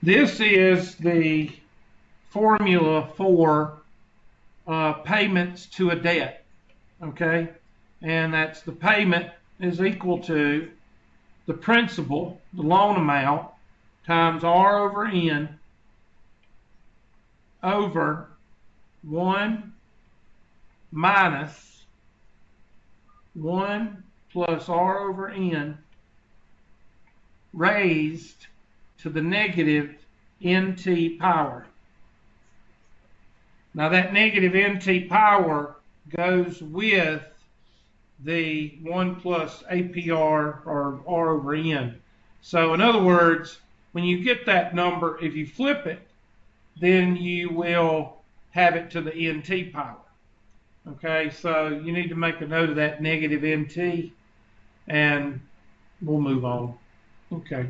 This is the formula for payments to a debt, okay? And that's the payment is equal to the principal, the loan amount, times R over N over 1 minus 1 plus R over N raised to the negative NT power. Now that negative NT power goes with the 1 plus APR or R over N. So in other words, when you get that number, if you flip it, then you will have it to the NT power. Okay, so you need to make a note of that negative NT, and we'll move on. Okay.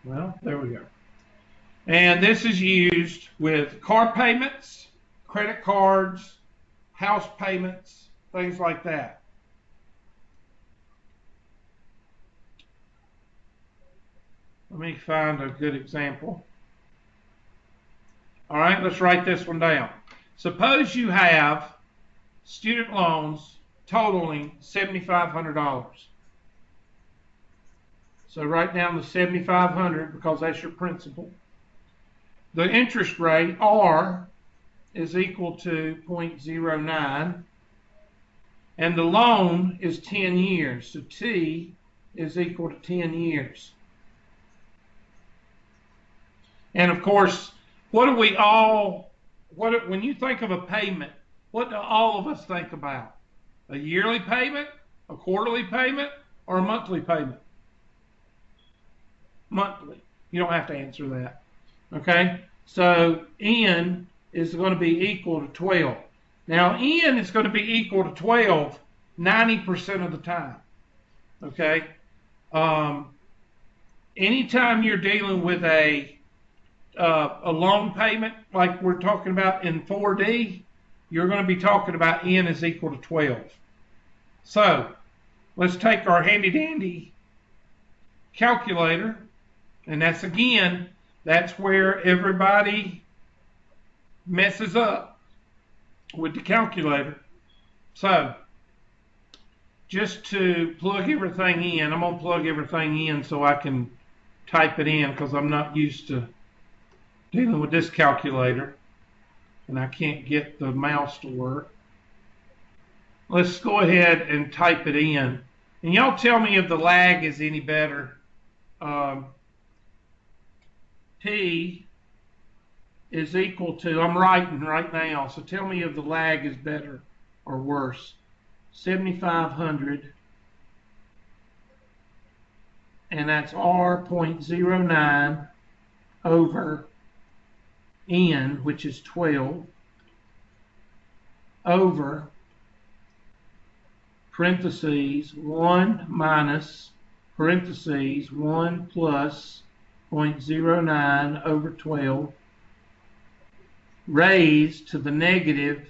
Well, there we go. And this is used with car payments, credit cards, house payments, things like that. Let me find a good example. All right, let's write this one down. Suppose you have student loans totaling $7,500. So write down the $7,500 because that's your principal. The interest rate, R, is equal to 0.09, and the loan is 10 years, so T is equal to 10 years. And of course, when you think of a payment, what do all of us think about? A yearly payment, a quarterly payment, or a monthly payment? Monthly. You don't have to answer that. Okay? So N is going to be equal to 12. Now N is going to be equal to 12 90% of the time. Okay? Anytime you're dealing with a loan payment like we're talking about in 4D, you're going to be talking about N is equal to 12. So let's take our handy dandy calculator, and that's where everybody messes up with the calculator. So just to plug everything in, I'm going to plug everything in so I can type it in because I'm not used to dealing with this calculator and I can't get the mouse to work. Let's go ahead and type it in. And y'all tell me if the lag is any better. T is equal to, I'm writing right now, so tell me if the lag is better or worse. 7,500, and that's R 0.09 over N, which is 12, over parentheses 1 minus parentheses 1 plus 0.09 over 12 raised to the negative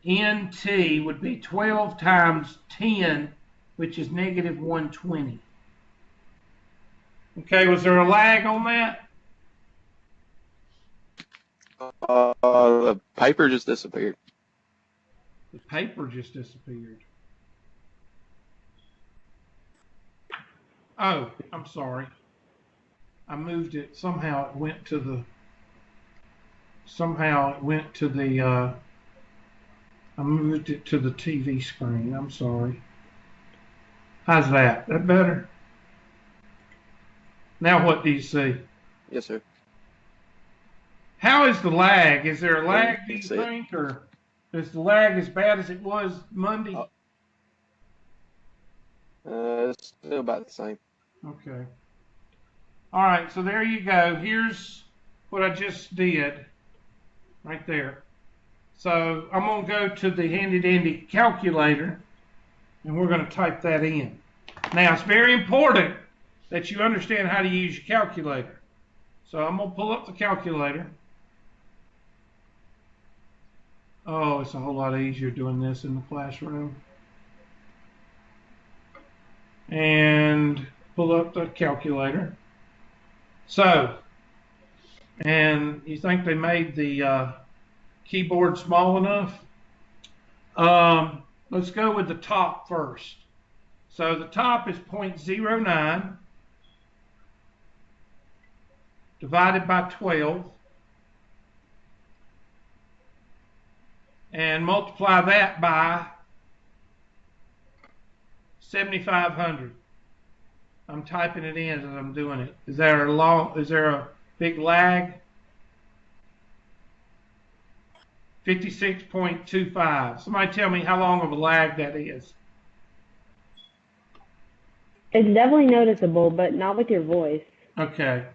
NT would be 12 times 10, which is negative 120. Okay, was there a lag on that? The paper just disappeared. The paper just disappeared. Oh, I'm sorry. I moved it. Somehow it went to the I moved it to the TV screen. I'm sorry. How's that? That better? Now what do you see? Yes, sir. How is the lag? Is there a lag, do you think, or is the lag as bad as it was Monday? It's still about the same. Okay. All right, so there you go. Here's what I just did right there. So I'm going to go to the handy-dandy calculator, and we're going to type that in. Now, it's very important that you understand how to use your calculator. So I'm going to pull up the calculator. Oh, it's a whole lot easier doing this in the classroom. and pull up the calculator. So, and you think they made the keyboard small enough? Let's go with the top first. So the top is 0.09 divided by 12, and multiply that by 7,500. I'm typing it in as I'm doing it. Is there a big lag? 56.25. Somebody tell me how long of a lag that is. It's definitely noticeable, but not with your voice. Okay.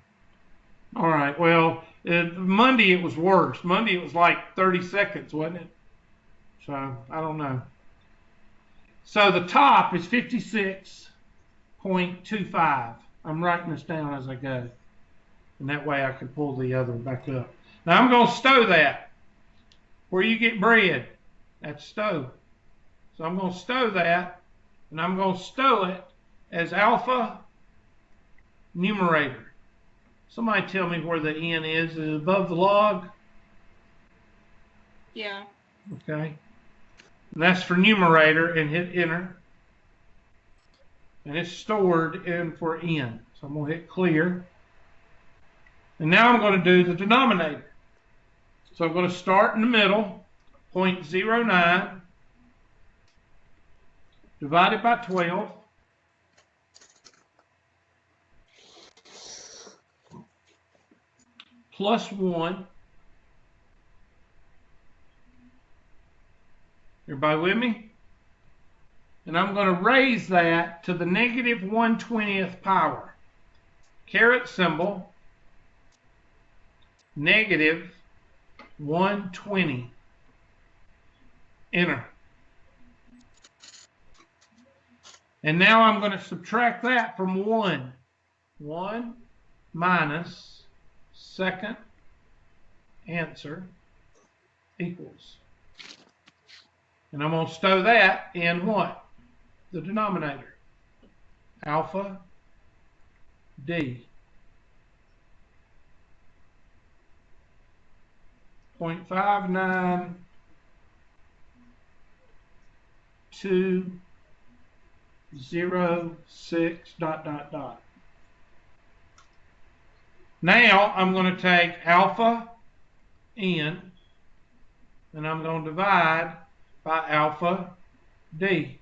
All right. Well, Monday it was worse. Monday it was like 30 seconds, wasn't it? So, I don't know. So the top is 56.25. I'm writing this down as I go. And that way I can pull the other back up. Now I'm going to stow that. Where you get bread, that's stow. So I'm going to stow that, and I'm going to stow it as alpha numerator. Somebody tell me where the N is. Is it above the log? Yeah. Okay. And that's for numerator, and hit enter. And it's stored in for N. So I'm going to hit clear. And now I'm going to do the denominator. So I'm going to start in the middle, 0.09 divided by 12. Plus 1. Everybody with me? And I'm going to raise that to the negative 1/20th power. Caret symbol, negative 120. Enter. And now I'm going to subtract that from 1. 1 minus second answer equals. And I'm going to stow that in what? The denominator. Alpha D. 0.59206 ... Now I'm going to take alpha N and I'm going to divide by alpha D.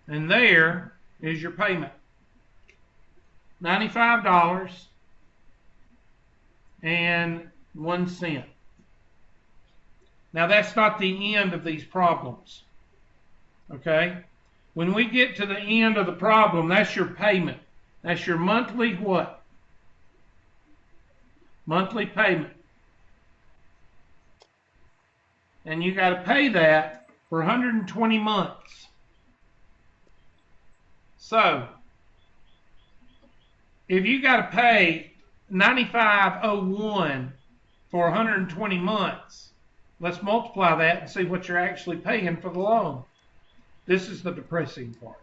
And there is your payment. $95.01. Now that's not the end of these problems. Okay? When we get to the end of the problem, that's your payment. That's your monthly what? Monthly payment. And you got to pay that for 120 months. So, if you got to pay $95.01 for 120 months, let's multiply that and see what you're actually paying for the loan. This is the depressing part.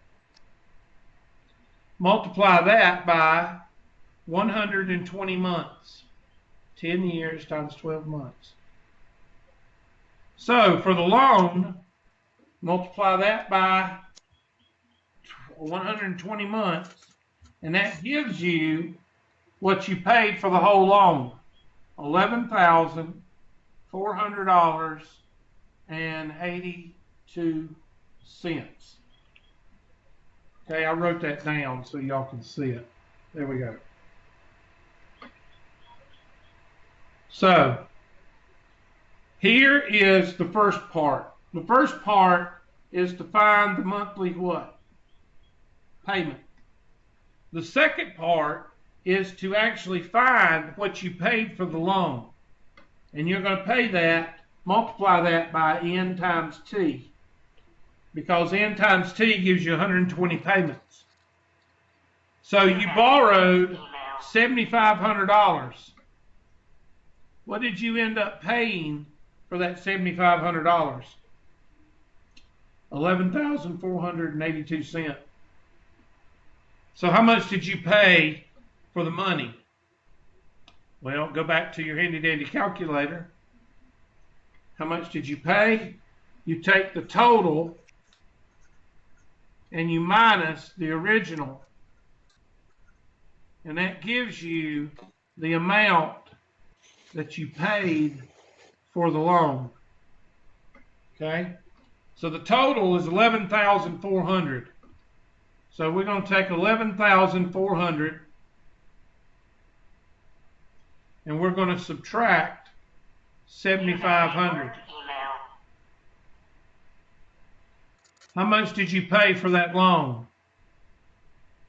Multiply that by 120 months. 10 years times 12 months. So, for the loan, multiply that by 120 months, and that gives you what you paid for the whole loan. $11,400.82. Okay, I wrote that down so y'all can see it. There we go. So, here is the first part. The first part is to find the monthly what? Payment. The second part is to actually find what you paid for the loan. And you're going to pay that, multiply that by N times T. Because N times T gives you 120 payments. So you borrowed $7,500. What did you end up paying for that $7,500? $11,482. So how much did you pay for the money? Well, go back to your handy dandy calculator. How much did you pay? You take the total and you minus the original. And that gives you the amount that you paid for the loan. Okay? So the total is 11,400. So we're going to take 11,400 and we're going to subtract 7,500. How much did you pay for that loan?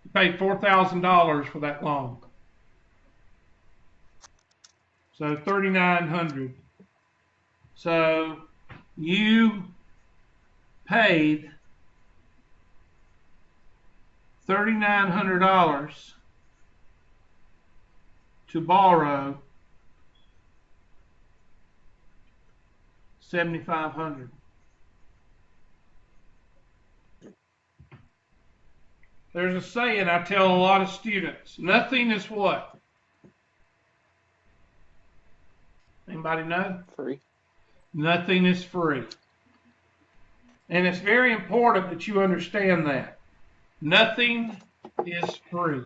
You paid $4,000 for that loan. So 3,900. So you paid $3,900 to borrow 7,500. There's a saying I tell a lot of students: nothing is what? Anybody know? Free. Nothing is free. And it's very important that you understand that. Nothing is free.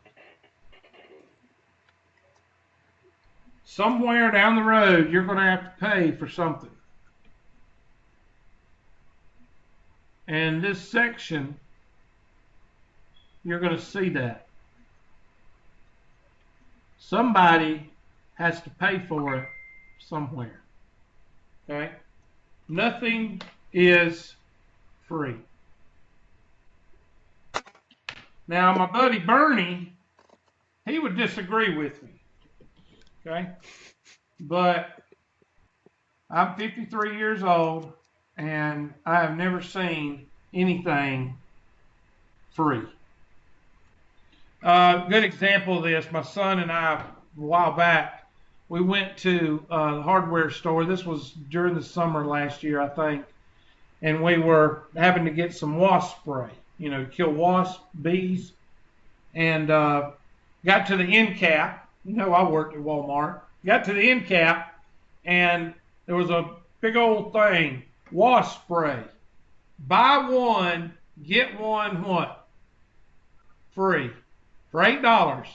Somewhere down the road, you're going to have to pay for something. And this section, you're going to see that. Somebody has to pay for it somewhere. Okay? Nothing is free. Now, my buddy Bernie, he would disagree with me. Okay? But I'm 53 years old, and I have never seen anything free. Good example of this, my son and I, a while back, we went to the hardware store. This was during the summer last year, I think. And we were having to get some wasp spray, you know, to kill wasps, bees. And got to the end cap. You know, I worked at Walmart. Got to the end cap, and there was a big old thing, wasp spray. Buy one, get one what? Free. For $8.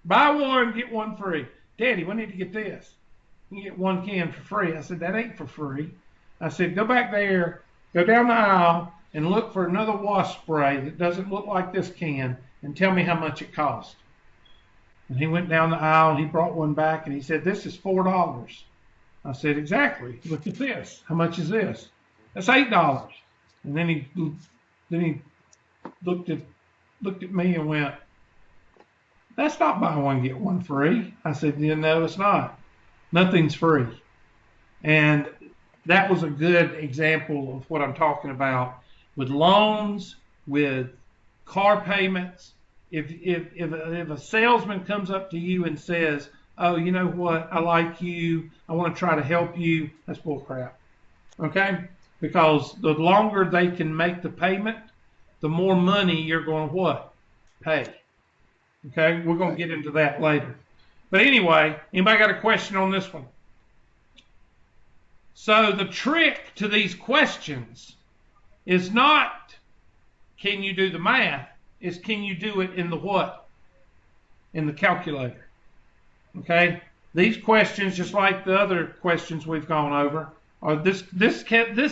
Buy one, get one free. Daddy, we need to get this. You get one can for free. I said, that ain't for free. I said, go back there, go down the aisle, and look for another wasp spray that doesn't look like this can, and tell me how much it cost. And he went down the aisle, and he brought one back, and he said, this is $4. I said, exactly. Look at this. How much is this? That's $8. And then he looked at me and went, that's not buy one, get one free. I said, yeah, no, it's not. Nothing's free. And that was a good example of what I'm talking about with loans, with car payments. If a salesman comes up to you and says, oh, you know what, I like you, I want to try to help you, that's bull crap. Okay? Because the longer they can make the payment, the more money you're going to what? Pay. Okay? We're going to get into that later. But anyway, anybody got a question on this one? So the trick to these questions is not can you do the math, it's can you do it in the what? In the calculator. Okay? These questions, just like the other questions we've gone over, are this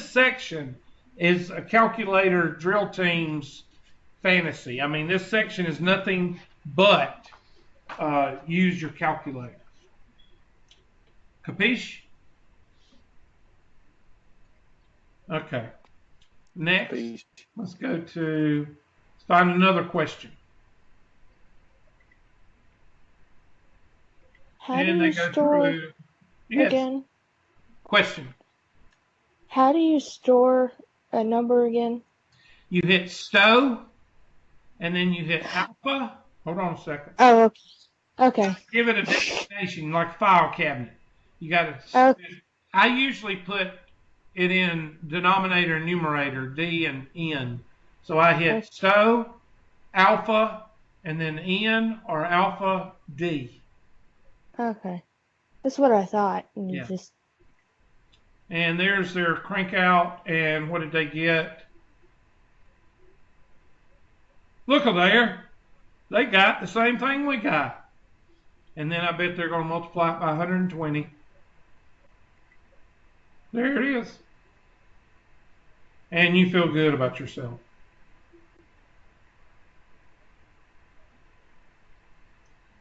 section is a calculator drill team's fantasy. I mean, this section is nothing but use your calculator. Capiche? Okay. Next, let's let's find another question. How do you store again? Question. How do you store a number again? You hit stow, and then you hit alpha. Hold on a second. Oh, okay. Give it a designation, like file cabinet. You got to. I usually put it in denominator and numerator, D and N. So I hit STO, alpha, and then N or alpha D. Okay. That's what I thought. And Yeah. just And there's their crank out, and what did they get? Look there. They got the same thing we got. And then I bet they're going to multiply it by 120. There it is. And you feel good about yourself.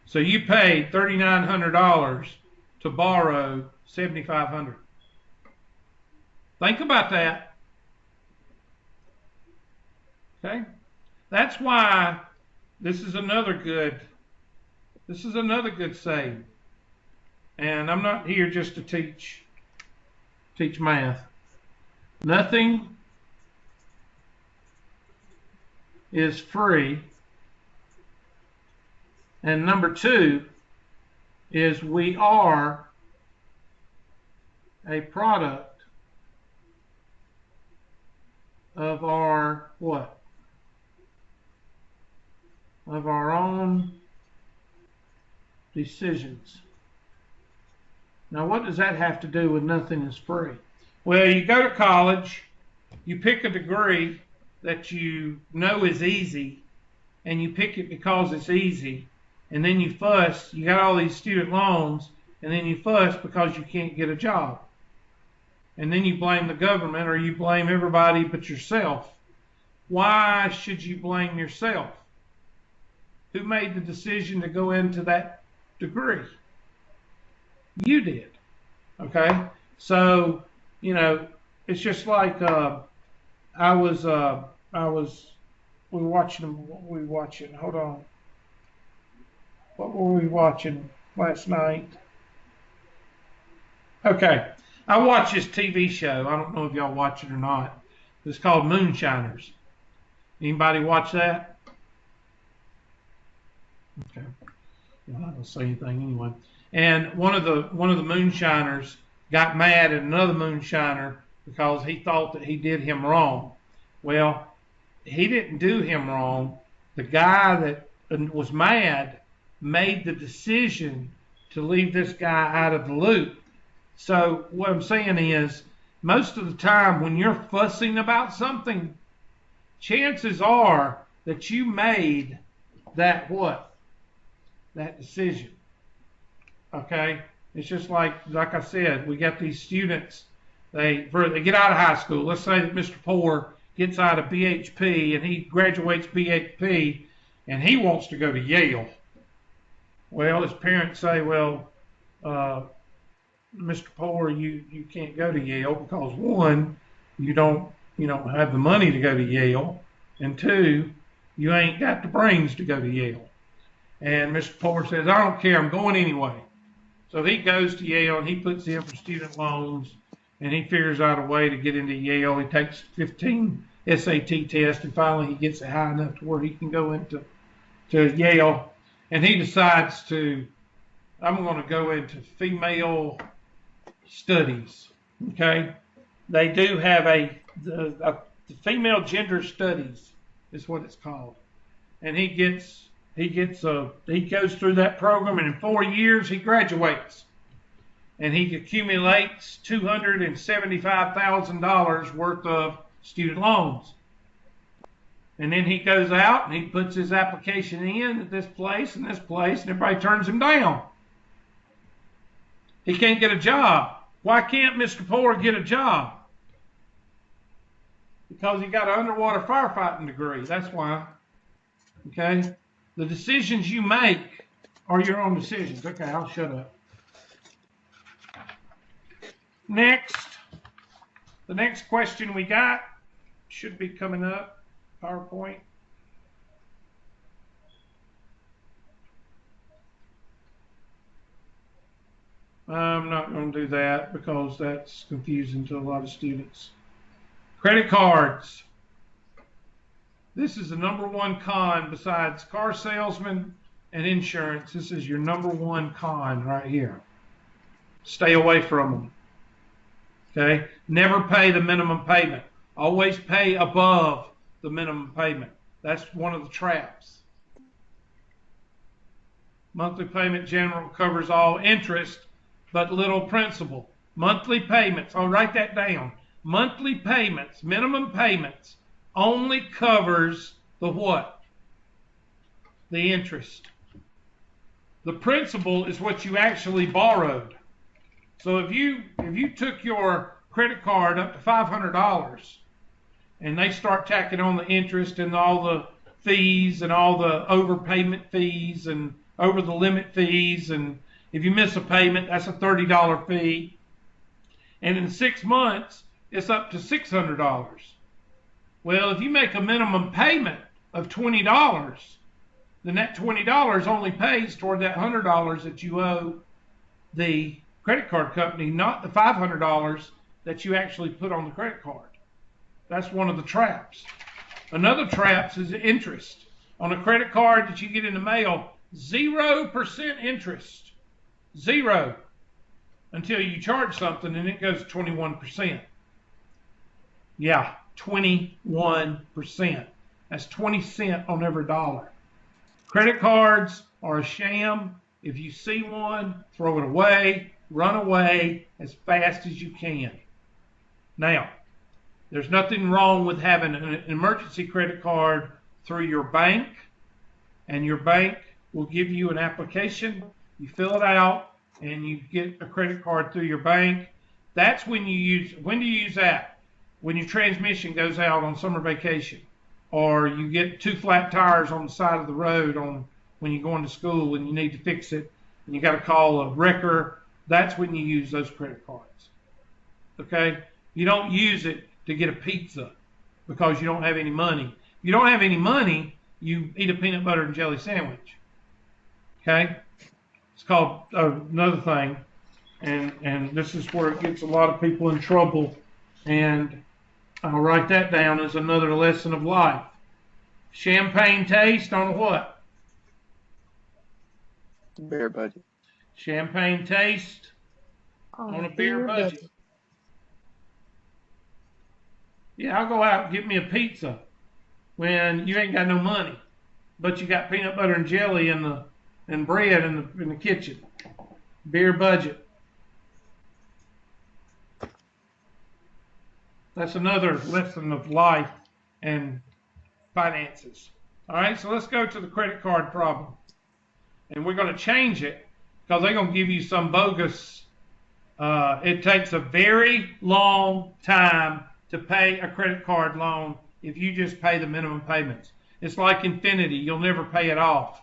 So you paid $3,900 to borrow $7,500. Think about that. Okay? That's why this is another good saying. And I'm not here just to teach math. Nothing is free. And number two is we are a product of our what? Of our own decisions. Now, what does that have to do with nothing is free? Well, you go to college, you pick a degree that you know is easy, and you pick it because it's easy, and then you fuss, you got all these student loans, and then you fuss because you can't get a job. And then you blame the government or you blame everybody but yourself. Why should you blame yourself? Who made the decision to go into that degree? You did. Okay? So, you know, it's just like we were watching, hold on. What were we watching last night? Okay. I watch this TV show. I don't know if y'all watch it or not. It's called Moonshiners. Anybody watch that? Okay. Well, I don't say anything anyway. And one of the moonshiners got mad at another moonshiner because he thought that he did him wrong. Well, he didn't do him wrong. The guy that was mad made the decision to leave this guy out of the loop. So what I'm saying is, most of the time when you're fussing about something, chances are that you made that what? That decision. Okay? It's just like I said, we got these students, they get out of high school. Let's say that Mr. Poor gets out of BHP and he graduates BHP and he wants to go to Yale. Well, his parents say, well, Mr. Poor, you can't go to Yale because one, you don't have the money to go to Yale, and two, you ain't got the brains to go to Yale. And Mr. Poor says, I don't care, I'm going anyway. So he goes to Yale and he puts in for student loans and he figures out a way to get into Yale. He takes 15 SAT tests and finally he gets it high enough to where he can go into Yale. And he decides I'm going to go into female studies. Okay? They do have the female gender studies is what it's called. And he goes through that program, and in 4 years he graduates. And he accumulates $275,000 worth of student loans. And then he goes out and he puts his application in at this place and everybody turns him down. He can't get a job. Why can't Mr. Poor get a job? Because he got an underwater firefighting degree. That's why. Okay? The decisions you make are your own decisions. Okay, I'll shut up. Next. The next question we got should be coming up. PowerPoint. I'm not going to do that because that's confusing to a lot of students. Credit cards. This is the number one con besides car salesman and insurance. This is your number one con right here. Stay away from them. Okay? Never pay the minimum payment. Always pay above the minimum payment. That's one of the traps. Monthly payment general covers all interest, but little principal. Monthly payments, I'll write that down. Monthly payments, minimum payments, only covers the what? The interest. The principal is what you actually borrowed. So if you took your credit card up to $500 and they start tacking on the interest and all the fees and all the overpayment fees and over the limit fees, and if you miss a payment, that's a $30 fee. And in 6 months, it's up to $600. Well, if you make a minimum payment of $20, then that $20 only pays toward that $100 that you owe the credit card company, not the $500 that you actually put on the credit card. That's one of the traps. Another trap is interest. On a credit card that you get in the mail, 0% interest. 0. Until you charge something and it goes to 21%. Yeah, 21%. That's 20 cents on every dollar. Credit cards are a sham. If you see one, throw it away, run away as fast as you can. Now, there's nothing wrong with having an emergency credit card through your bank, and your bank will give you an application. You fill it out, and you get a credit card through your bank. That's when you use. When do you use that? When your transmission goes out on summer vacation, or you get 2 flat tires on the side of the road when you're going to school and you need to fix it, and you got to call a wrecker. That's when you use those credit cards. Okay? You don't use it to get a pizza because you don't have any money. If you don't have any money, you eat a peanut butter and jelly sandwich. Okay? It's called another thing, and this is where it gets a lot of people in trouble, and I'll write that down as another lesson of life. Champagne taste on a what? Beer budget. Champagne taste on a beer budget. Yeah, I'll go out and get me a pizza when you ain't got no money, but you got peanut butter and jelly and bread in the kitchen. Beer budget. That's another lesson of life and finances. All right, so let's go to the credit card problem. And we're going to change it because they're going to give you some bogus. It takes a very long time to pay a credit card loan if you just pay the minimum payments. It's like infinity. You'll never pay it off.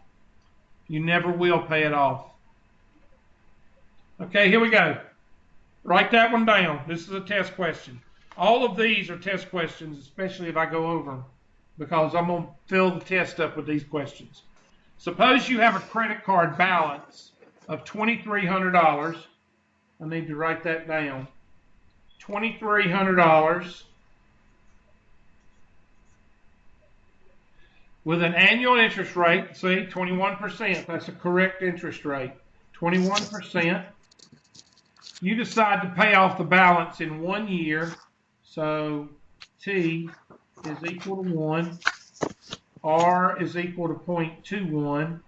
You never will pay it off. Okay, here we go. Write that one down. This is a test question. All of these are test questions, especially if I go over them, because I'm going to fill the test up with these questions. Suppose you have a credit card balance of $2,300. I need to write that down. $2,300 with an annual interest rate, see, 21%. That's a correct interest rate. 21%. You decide to pay off the balance in 1 year. So T is equal to 1, R is equal to 0.21,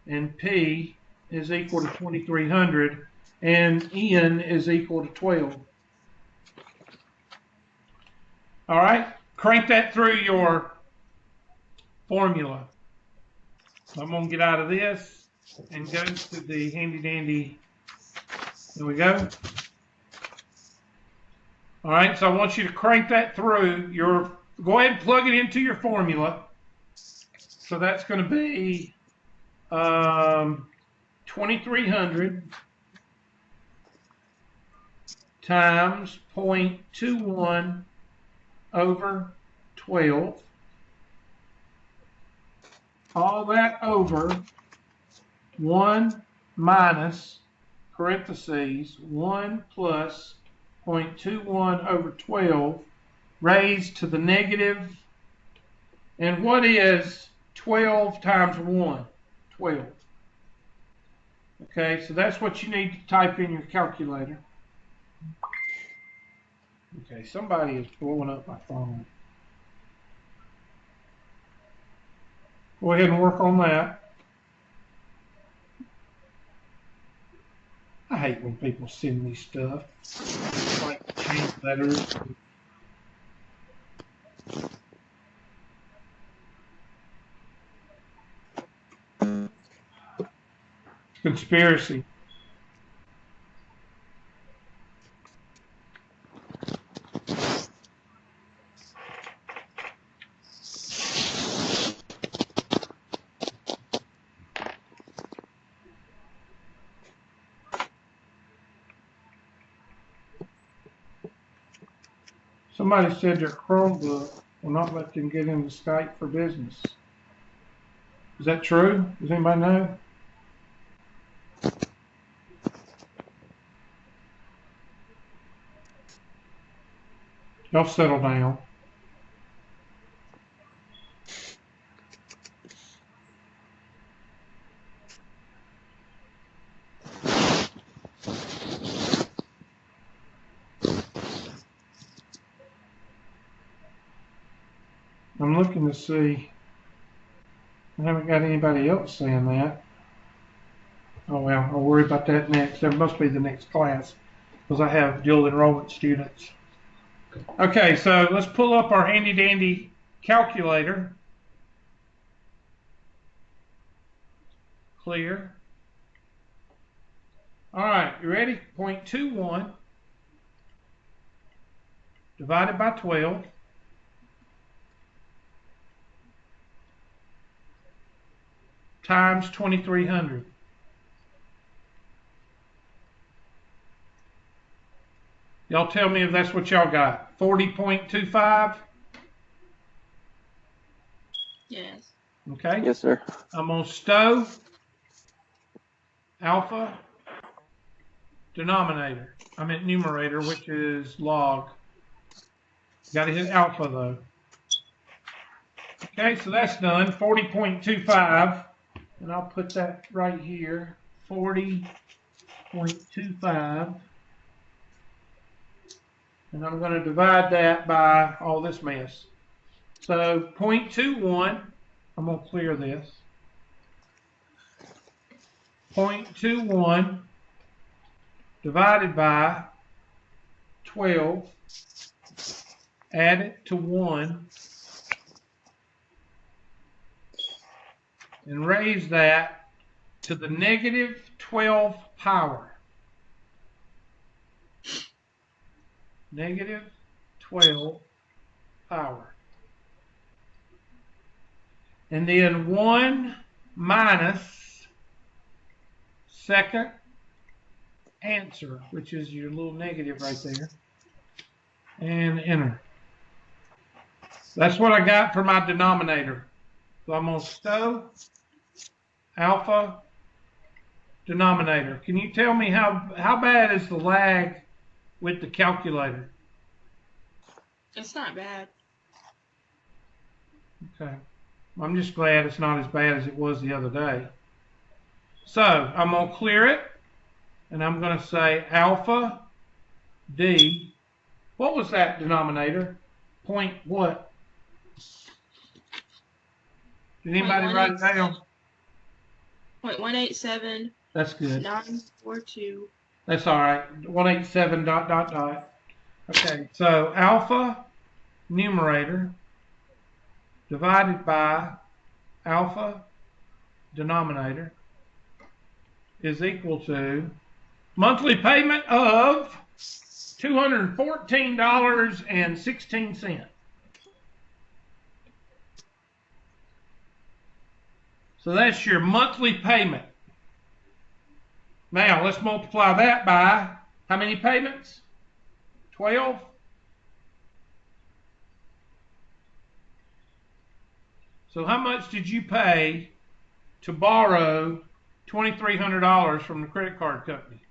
and P is equal to 2,300, and N is equal to 12. All right, crank that through your formula. So I'm going to get out of this and go to the handy dandy. There we go. All right, so I want you to crank that through your, go ahead and plug it into your formula. So that's going to be 2,300 times 0.21 over 12. All that over 1 minus, parentheses, 1 plus 0.21 over 12 raised to the negative. And what is 12 times 1? 12. Okay, so that's what you need to type in your calculator. Okay, somebody is blowing up my phone. Go ahead and work on that. I hate when people send me stuff like chain letters. Conspiracy. Somebody said their Chromebook will not let them get into Skype for Business. Is that true? Does anybody know? Y'all settle down. I'm looking to see. I haven't got anybody else saying that. Oh well, I'll worry about that next. That must be the next class because I have dual enrollment students. Okay, so let's pull up our handy dandy calculator. Clear. All right, you ready? 0.21 divided by 12 times 2300. Y'all tell me if that's what y'all got. 40.25? Yes. Okay. Yes, sir. I'm going to stow alpha denominator. I meant numerator, which is log. Got to hit alpha, though. Okay, so that's done. 40.25. And I'll put that right here. 40.25. And I'm going to divide that by all this mess. So 0.21, I'm going to clear this. 0.21 divided by 12, add it to 1, and raise that to the negative 12 power. Negative 12 power. And then 1 minus second answer, which is your little negative right there, and enter. That's what I got for my denominator. So I'm going to stow alpha denominator. Can you tell me how bad is the lag with the calculator? It's not bad. Okay. I'm just glad it's not as bad as it was the other day. So I'm going to clear it, and I'm going to say alpha D. What was that denominator? Point what? Did anybody write it down? 0.187. That's good. 942. That's all right. 187 dot dot dot. Okay, so alpha numerator divided by alpha denominator is equal to monthly payment of $214.16. So that's your monthly payment. Now let's multiply that by how many payments? 12? So how much did you pay to borrow $2,300 from the credit card company?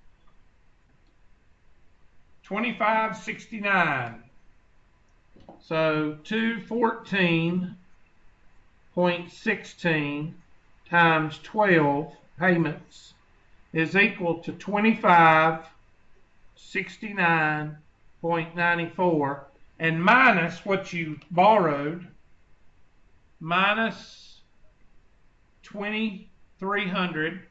$2,569. So 214.16 times 12 payments is equal to 25.69 0.94, and minus what you borrowed, minus 2,300.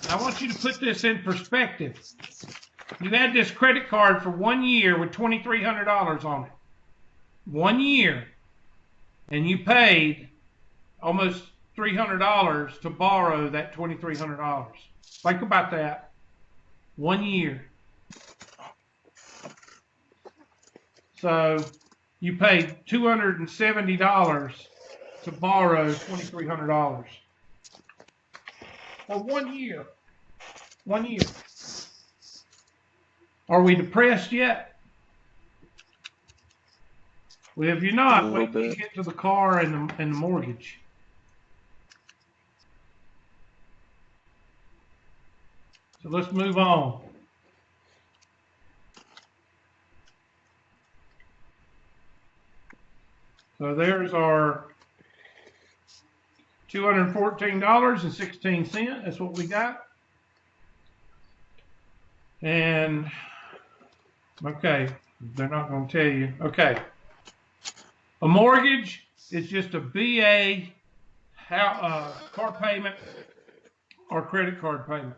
I want you to put this in perspective. You had this credit card for 1 year with $2,300 on it. 1 year. And you paid almost $300 to borrow that $2,300. Think about that. 1 year. So you paid $270 to borrow $2,300 for 1 year. 1 year. Are we depressed yet? Well, if you're not, wait till you get to the car and the mortgage. So let's move on. So there's our $214.16. That's what we got. And, okay, they're not going to tell you. Okay. A mortgage is just a BA car payment or credit card payment.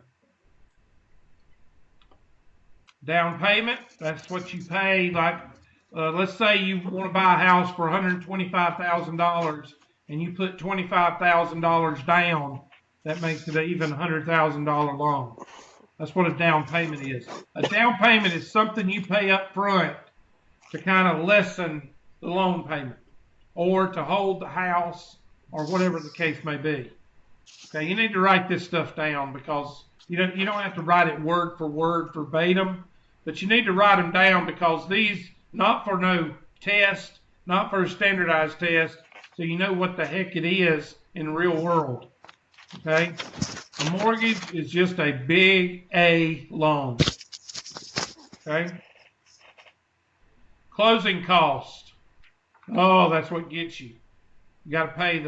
Down payment, that's what you pay. Like, let's say you want to buy a house for $125,000 and you put $25,000 down. That makes it an even $100,000 loan. That's what a down payment is. A down payment is something you pay up front to kind of lessen the loan payment or to hold the house or whatever the case may be. Okay, you need to write this stuff down because you don't have to write it word for word verbatim, but you need to write them down because these, not for no test, not for a standardized test, so you know what the heck it is in the real world. Okay? A mortgage is just a big A loan. Okay? Closing cost. Oh, that's what gets you. You got to pay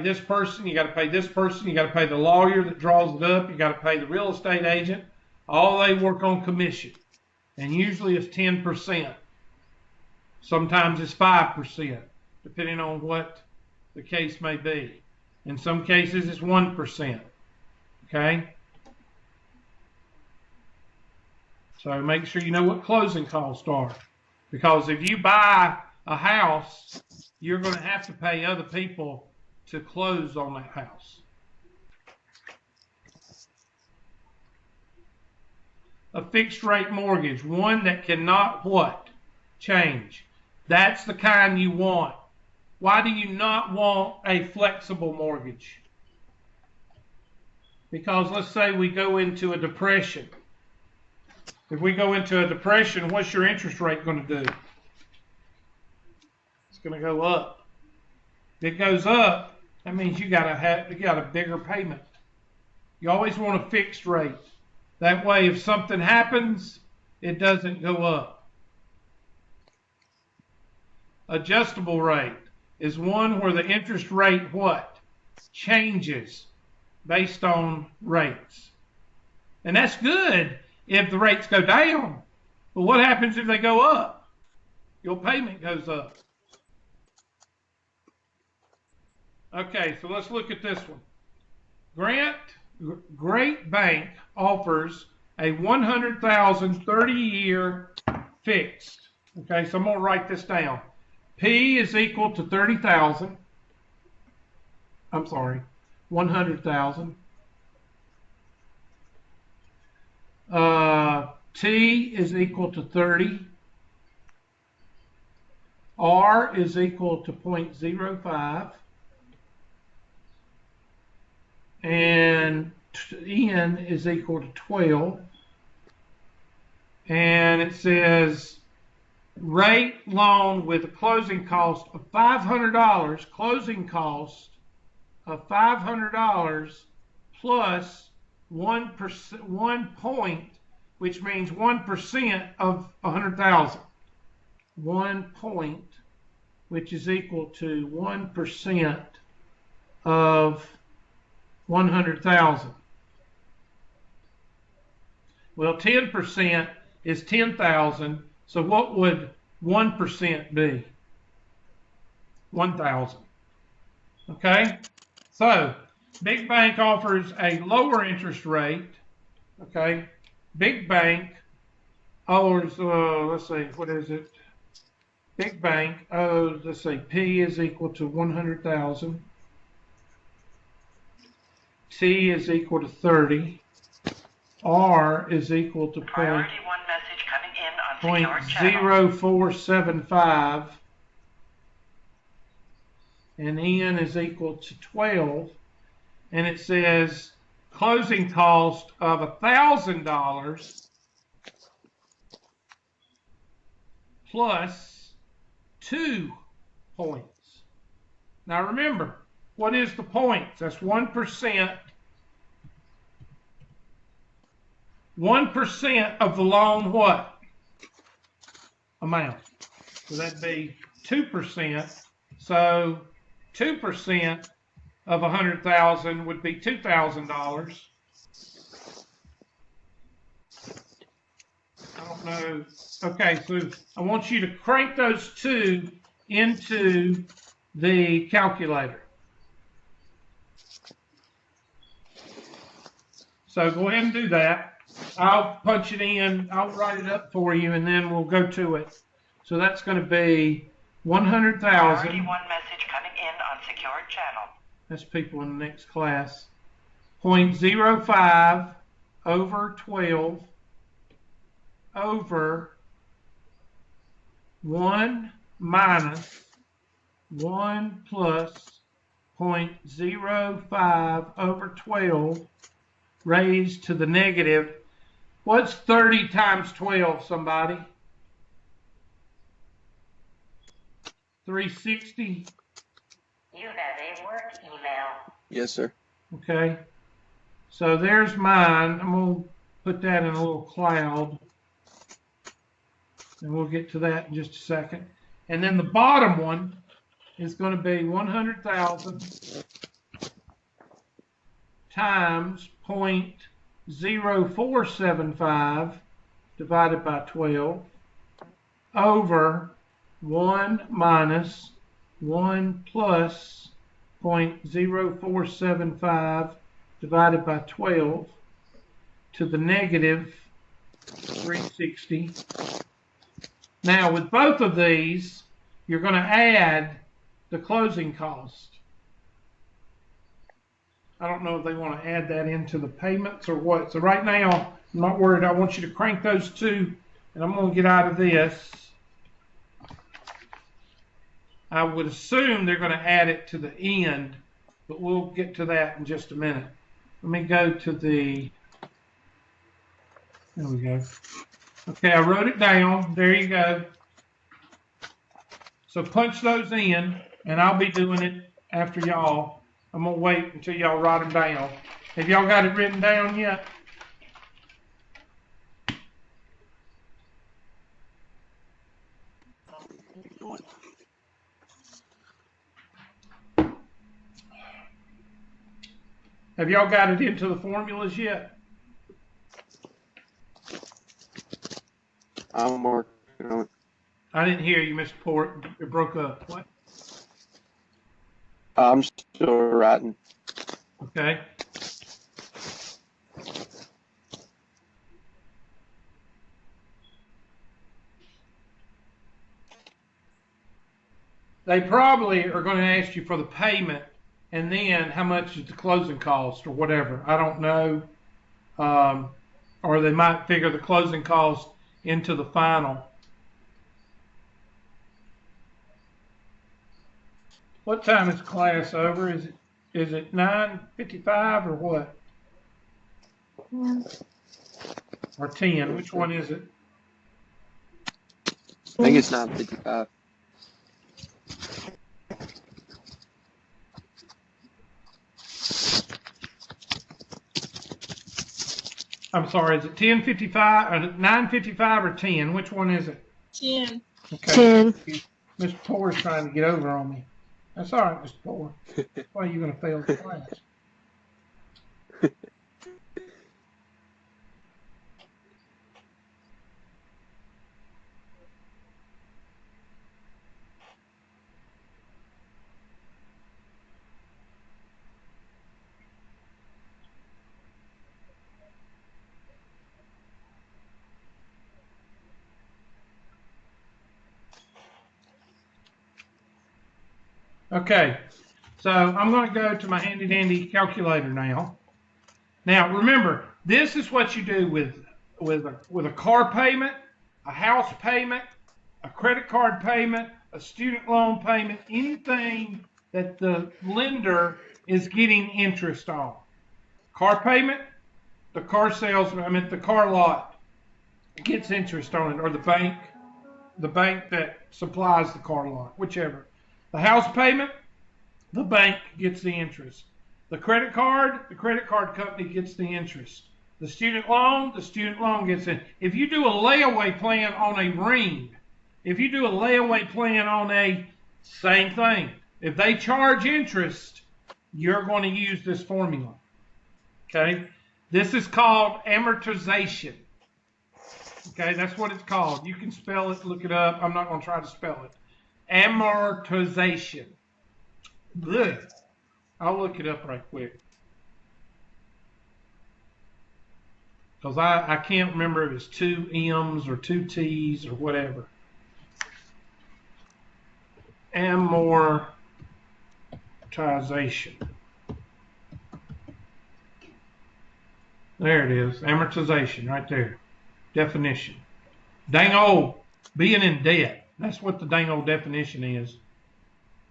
this person, you got to pay this person, you got to pay the lawyer that draws it up, you got to pay the real estate agent. All they work on commission. And usually it's 10%. Sometimes it's 5%, depending on what the case may be. In some cases it's 1%. Okay? So make sure you know what closing costs are. Because if you buy a house, you're going to have to pay other people to close on that house. A fixed rate mortgage, one that cannot what? Change. That's the kind you want. Why do you not want a flexible mortgage? Because let's say we go into a depression. If we go into a depression, what's your interest rate going to do? It's going to go up. If it goes up, that means you got a bigger payment. You always want a fixed rate. That way, if something happens, it doesn't go up. Adjustable rate is one where the interest rate what? Changes based on rates. And that's good if the rates go down. But what happens if they go up? Your payment goes up. Okay, so let's look at this one. Great Bank offers a $100,000 30-year fixed. Okay, so I'm going to write this down. P is equal to 30,000. I'm sorry, 100,000. T is equal to 30. R is equal to 0.05. And N is equal to 12. And it says rate loan with a closing cost of $500, closing cost of $500 plus 1%, 1 point, which means 1% of 100,000. 1 point, which is equal to 1% of 100,000. Well, 10% is 10,000. So what would 1% be? 1,000. Okay? So, big bank offers a lower interest rate. Okay? Big bank offers, let's see, what is it? Big bank owes, let's say P is equal to 100,000. T is equal to 30. R is equal to Priority 1 message coming in on secure channel. 0.0475. And N is equal to 12. And it says closing cost of $1,000 plus 2 points. Now remember, what is the points? That's 1%. 1% of the loan what? Amount. So that'd be 2%. So 2% of 100,000 would be $2,000. I don't know. Okay, so I want you to crank those two into the calculator. So go ahead and do that. I'll punch it in, I'll write it up for you, and then we'll go to it. So that's going to be 100,000. Priority 1 message coming in on secured channel. That's people in the next class. 0.05 over 12 over 1 minus 1 plus 0.05 over 12 raised to the negative. What's 30 times 12, somebody? 360? You have a work email. Yes, sir. Okay. So there's mine. I'm going to put that in a little cloud. And we'll get to that in just a second. And then the bottom one is going to be 100,000 times 0.0475 divided by 12 over 1 minus 1 plus 0.0475 divided by 12 to the negative 360. Now, with both of these, you're going to add the closing cost. I don't know if they want to add that into the payments or what. So right now, I'm not worried. I want you to crank those two, and I'm going to get out of this. I would assume they're going to add it to the end, but we'll get to that in just a minute. Let me go to the, there we go. Okay, I wrote it down. There you go. So punch those in, and I'll be doing it after y'all. I'm going to wait until y'all write them down. Have y'all got it written down yet? Have y'all got it into the formulas yet? I'm working on it. I didn't hear you, Mr. Port. It broke up. What? I'm still writing. Okay. They probably are going to ask you for the payment and then how much is the closing cost or whatever. I don't know. Or they might figure the closing cost into the final. What time is class over? Is it 9:55 or what? Or 10? Which one is it? I think it's 9:55. I'm sorry, is it 10:55 or 9:55 or 10? Which one is it? 10. Okay. 10. Mr. Poor is trying to get over on me. That's all right, Mr. Poor. Why are you going to fail the class? Okay, so I'm going to go to my handy dandy calculator now. Now remember, this is what you do with a car payment, a house payment, a credit card payment, a student loan payment, anything that the lender is getting interest on. Car payment, the car salesman, the car lot gets interest on it, or the bank that supplies the car lot, whichever. The house payment, the bank gets the interest. The credit card company gets the interest. The student loan gets it. If you do a layaway plan on a ring, if you do a layaway plan on a same thing, if they charge interest, you're going to use this formula. Okay? This is called amortization. Okay, that's what it's called. You can spell it, look it up. I'm not going to try to spell it. Amortization. Good. I'll look it up right quick. Because I can't remember if it's 2 M's or 2 T's or whatever. Amortization. There it is. Amortization right there. Definition. Dang old being in debt. That's what the dang old definition is.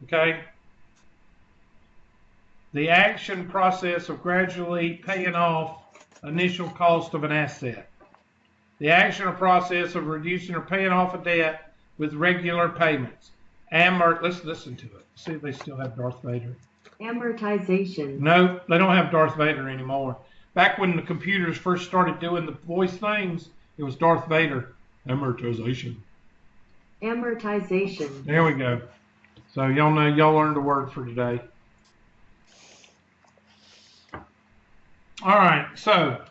Okay? The action process of gradually paying off initial cost of an asset. The action or process of reducing or paying off a debt with regular payments. Let's listen to it. See if they still have Darth Vader. Amortization. No, they don't have Darth Vader anymore. Back when the computers first started doing the voice things, it was Darth Vader. Amortization. Amortization. There we go. So y'all know, y'all learned a word for today. All right, so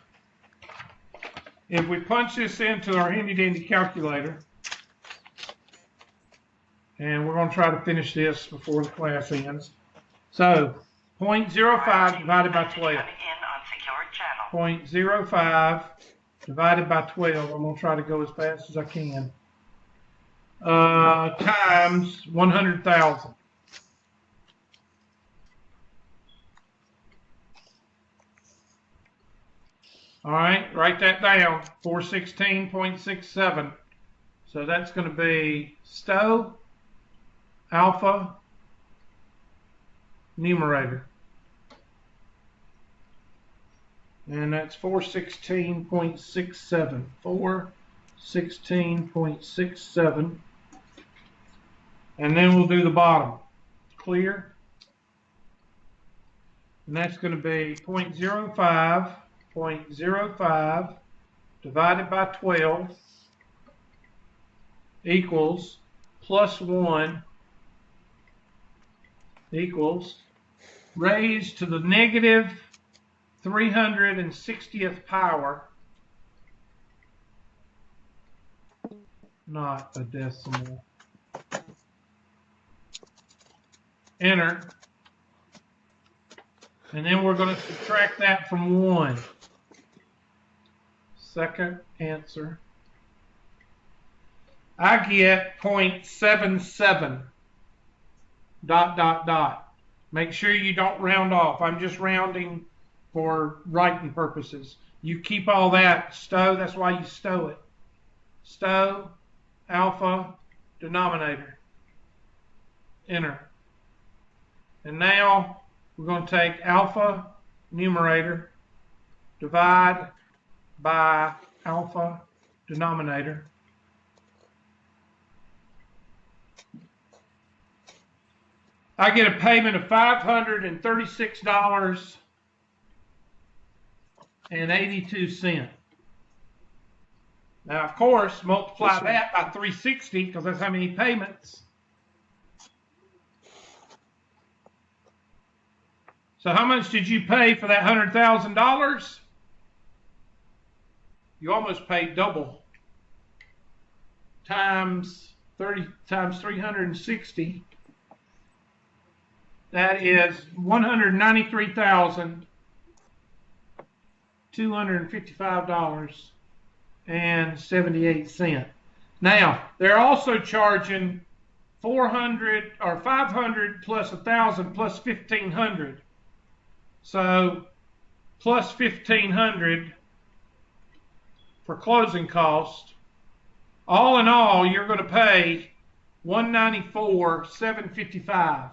if we punch this into our handy dandy calculator, and we're going to try to finish this before the class ends. So 0.05 divided by 12. Coming in on secured channel. 0.05 divided by 12. I'm going to try to go as fast as I can. Times 100,000. All right, write that down. 416.67. So that's going to be STO alpha numerator. And that's 416.67. 416.67. And then we'll do the bottom. Clear? And that's going to be 0.05 divided by 12 equals plus 1 equals raised to the negative 360th power, not a decimal. Enter. And then we're going to subtract that from 1. Second answer. I get 0.77 ... Make sure you don't round off. I'm just rounding for writing purposes. You keep all that STO. That's why you STO it. STO alpha denominator. Enter. And now we're going to take alpha numerator, divide by alpha denominator. I get a payment of $536.82. Now, of course, multiply that by 360 because that's how many payments. So how much did you pay for that $100,000? You almost paid double. Times 360. That is $193,255.78. Now, they're also charging 400 or 500 plus 1,000 plus 1,500. So plus 1,500 for closing cost. All in all, you're going to pay $194,755.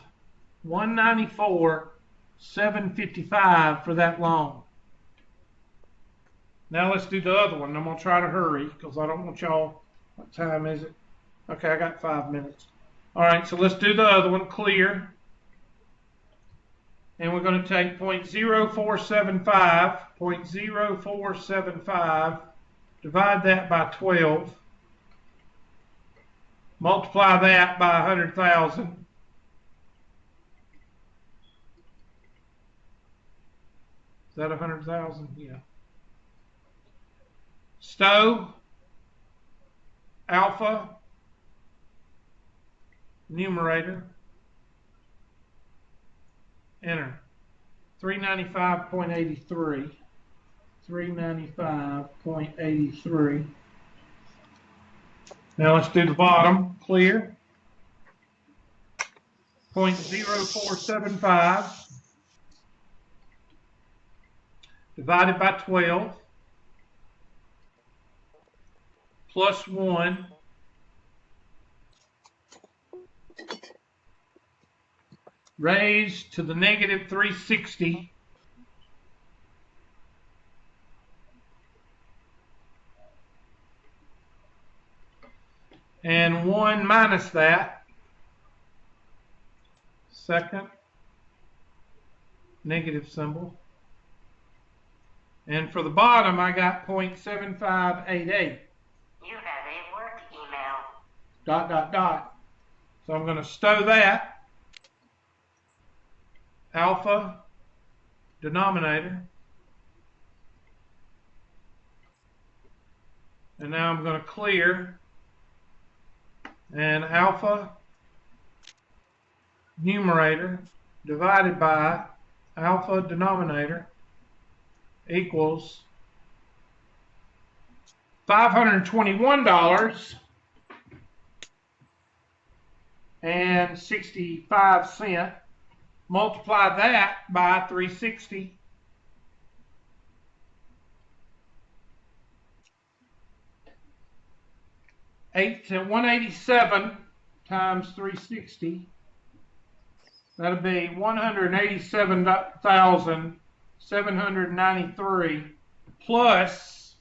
$194,755 for that loan. Now let's do the other one. I'm going to try to hurry because I don't want y'all. What time is it? Okay, I got 5 minutes. All right, so let's do the other one, clear. And we're going to take 0.0475, divide that by 12, multiply that by 100,000. Is that 100,000? Yeah. Stowe, alpha, numerator, enter. 395.83. 395.83. Now let's do the bottom, clear. 0.0475 divided by 12 plus 1 raised to the negative 360 and 1 minus that, second negative symbol. And for the bottom, I got 0.7588. You have a work email. Dot, dot, dot. So I'm going to stow that. Alpha, denominator. And now I'm going to clear. And alpha, numerator, divided by alpha, denominator, equals $521.65. Multiply that by 360. To 187 times 360. That'll be $187,793 plus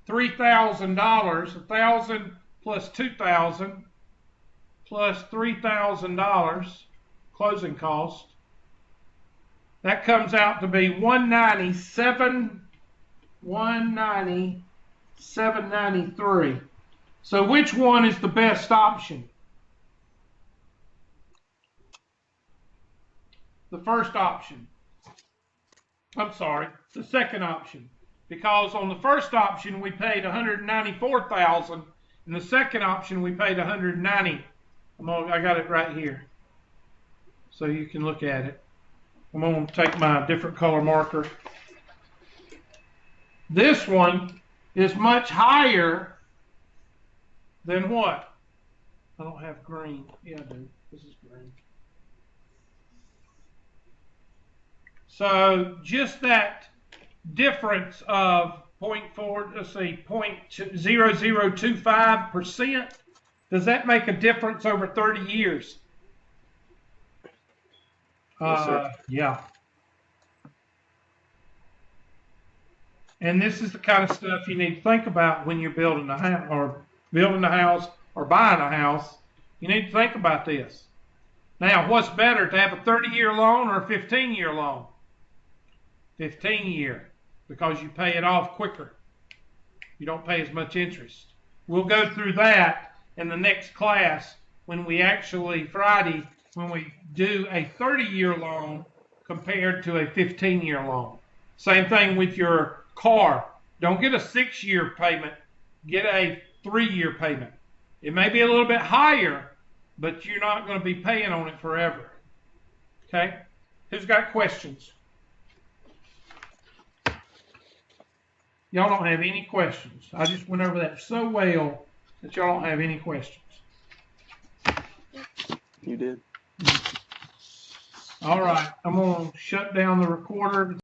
$3,000. 1,000 plus 2,000 plus $3,000 closing cost. That comes out to be $197,793. So which one is the best option? The first option. I'm sorry, the second option. Because on the first option we paid $194,000, and the second option we paid $190,000. I got it right here, so you can look at it. I'm going to take my different color marker. This one is much higher than what? I don't have green. Yeah, I do. This is green. So just that difference of 0.0025%, does that make a difference over 30 years? Yes, sir. Yeah. And this is the kind of stuff you need to think about when you're building a house or buying a house. You need to think about this. Now, what's better, to have a 30-year loan or a 15-year loan? 15-year, because you pay it off quicker. You don't pay as much interest. We'll go through that in the next class when we actually, Friday, when we do a 30-year loan compared to a 15-year loan. Same thing with your car. Don't get a 6-year payment. Get a 3-year payment. It may be a little bit higher, but you're not going to be paying on it forever. Okay? Who's got questions? Y'all don't have any questions. I just went over that so well that y'all don't have any questions. You did. All right, I'm gonna shut down the recorder.